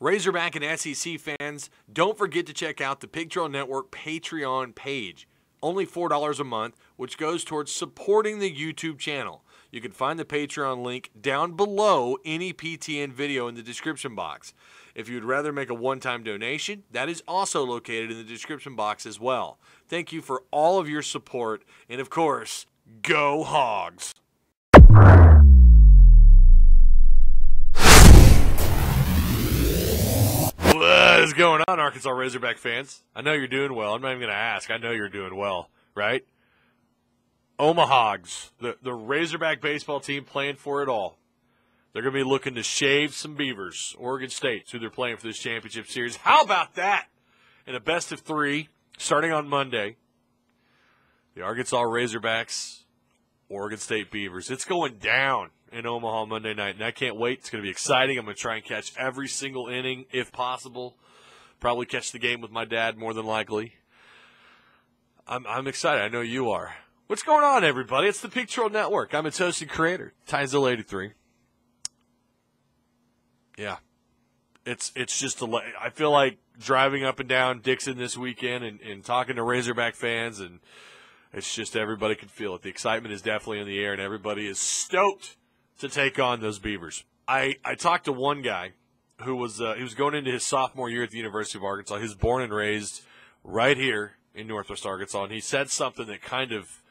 Razorback and SEC fans, don't forget to check out the Pig Trail Network Patreon page. Only $4 a month, which goes towards supporting the YouTube channel. You can find the Patreon link down below any PTN video in the description box. If you'd rather make a one-time donation, that is also located in the description box as well. Thank you for all of your support, and of course, go Hogs! What is going on, Arkansas Razorback fans? I know you're doing well. I'm not even going to ask. I know you're doing well, right? Omaha's, the Razorback baseball team playing for it all. They're going to be looking to shave some Beavers, Oregon State, who they're playing for this championship series. How about that? In a best of three, starting on Monday, the Arkansas Razorbacks, Oregon State Beavers. It's going down in Omaha Monday night, and I can't wait. It's going to be exciting. I'm going to try and catch every single inning if possible. Probably catch the game with my dad more than likely. I'm excited. I know you are. What's going on, everybody? It's the Pig Trail Network. I'm its host and creator, Tyzil83. Yeah. It's just I feel like driving up and down Dixon this weekend and talking to Razorback fans, and it's just everybody can feel it. The excitement is definitely in the air, and everybody is stoked to take on those Beavers. I talked to one guy who was he was going into his sophomore year at the University of Arkansas. He was born and raised right here in Northwest Arkansas, and he said something that kind of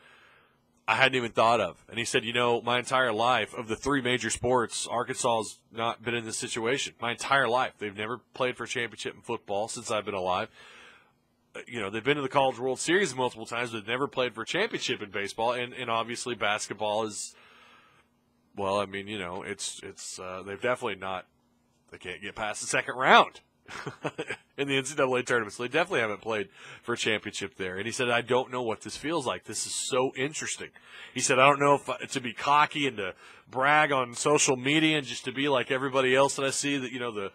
I hadn't even thought of. And he said, my entire life, of the three major sports, Arkansas has not been in this situation. My entire life. They've never played for a championship in football since I've been alive. They've been to the College World Series multiple times, but they've never played for a championship in baseball. And obviously basketball is, well, I mean, they've definitely not, they can't get past the second round in the NCAA tournament. So they definitely haven't played for a championship there. And he said, I don't know what this feels like. This is so interesting. He said, I don't know if to be cocky and to brag on social media and just to be like everybody else that I see, that, the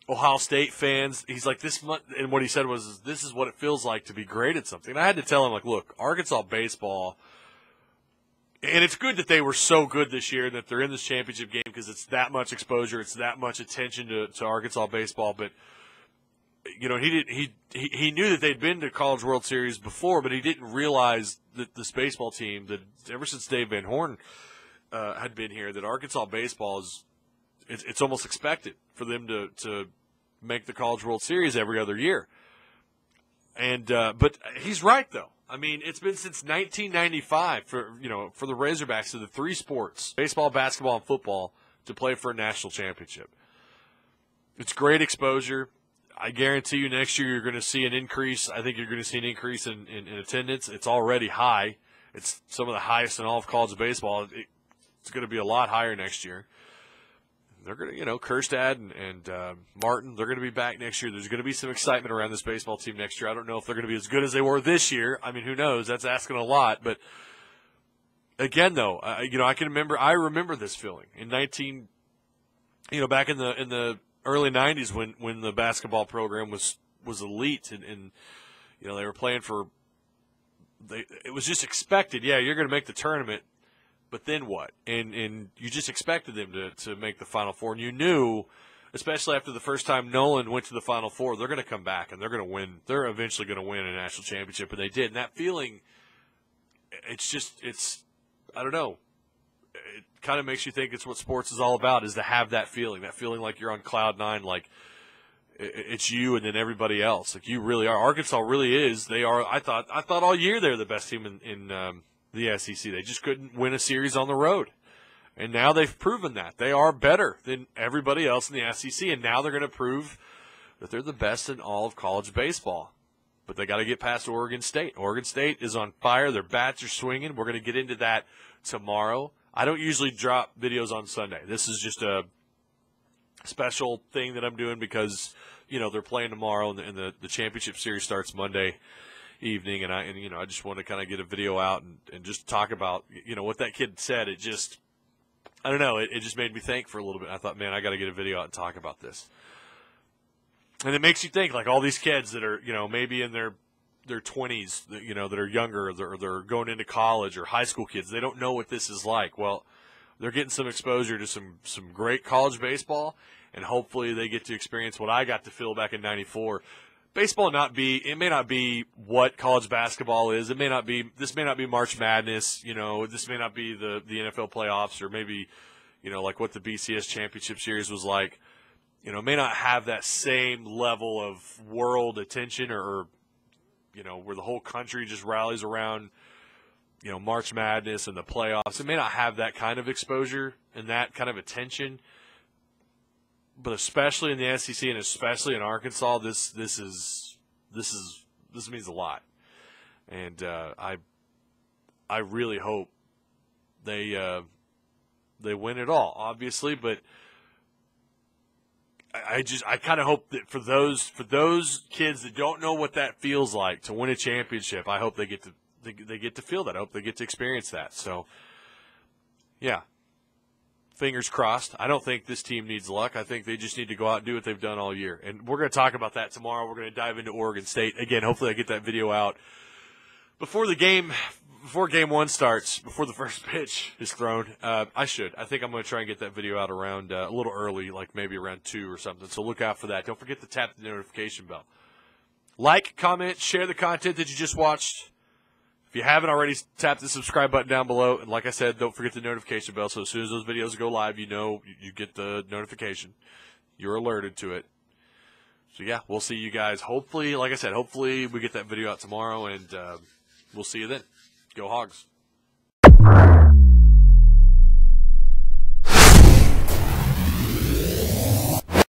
Ohio State fans. He's like, this month, and what he said was, this is what it feels like to be great at something. And I had to tell him, like, look, Arkansas baseball, and it's good that they were so good this year and that they're in this championship game because it's that much exposure, it's that much attention to Arkansas baseball. But he knew that they'd been to College World Series before, but he didn't realize that this baseball team, that ever since Dave Van Horn had been here, that Arkansas baseball it's almost expected for them to make the College World Series every other year. And but he's right, though. I mean, it's been since 1995 for the Razorbacks, of the three sports, baseball, basketball, and football, to play for a national championship. It's great exposure. I guarantee you next year you're going to see an increase. I think you're going to see an increase in attendance. It's already high. It's some of the highest in all of college baseball. It's going to be a lot higher next year. They're going to, Kerstad and Martin, they're going to be back next year. There's going to be some excitement around this baseball team next year. I don't know if they're going to be as good as they were this year. I mean, who knows? That's asking a lot. But again, though, I remember this feeling in back in the early 90s when the basketball program was elite and they were playing for. It was just expected. Yeah, you're going to make the tournament. But then what? And you just expected them to make the Final Four. And you knew, especially after the first time Nolan went to the Final Four, they're going to come back and they're going to win. They're eventually going to win a national championship, and they did. And that feeling, I don't know. It kind of makes you think it's what sports is all about, is to have that feeling like you're on cloud nine, like it's you and then everybody else. Like you really are. Arkansas really is. They are. I thought all year they're the best team in the SEC. They just couldn't win a series on the road. And now they've proven that. They are better than everybody else in the SEC, and now they're going to prove that they're the best in all of college baseball. But they got to get past Oregon State. Oregon State is on fire. Their bats are swinging. We're going to get into that tomorrow. I don't usually drop videos on Sunday. This is just a special thing that I'm doing because, they're playing tomorrow, and the championship series starts Monday evening, and I just want to kind of get a video out and just talk about what that kid said. It just, I don't know, it just made me think for a little bit. I thought, man, I got to get a video out and talk about this. And it makes you think, like all these kids that are maybe in their 20s, that are younger, or they're going into college, or high school kids. They don't know what this is like. Well, they're getting some exposure to some great college baseball, and hopefully they get to experience what I got to feel back in '94. Baseball may not be what college basketball is. This may not be March Madness. This may not be the NFL playoffs, or maybe, like what the BCS championship series was like. It may not have that same level of world attention, or where the whole country just rallies around, March Madness and the playoffs. It may not have that kind of exposure and that kind of attention, but especially in the SEC and especially in Arkansas, this means a lot. And I really hope they win it all, obviously, but I kind of hope that for those kids that don't know what that feels like to win a championship, I hope they get to feel that. I hope they get to experience that. So, yeah, fingers crossed. I don't think this team needs luck. I think they just need to go out and do what they've done all year. And we're going to talk about that tomorrow. We're going to dive into Oregon State again. Hopefully, I get that video out before Game 1 starts, before the first pitch is thrown. I think I'm going to try and get that video out around a little early, like maybe around 2 or something. So look out for that. Don't forget to tap the notification bell. Like, comment, share the content that you just watched. If you haven't already, tap the subscribe button down below. And like I said, don't forget the notification bell. So as soon as those videos go live, you get the notification. You're alerted to it. So, yeah, we'll see you guys. Hopefully, like I said, hopefully we get that video out tomorrow, and we'll see you then. Go Hogs.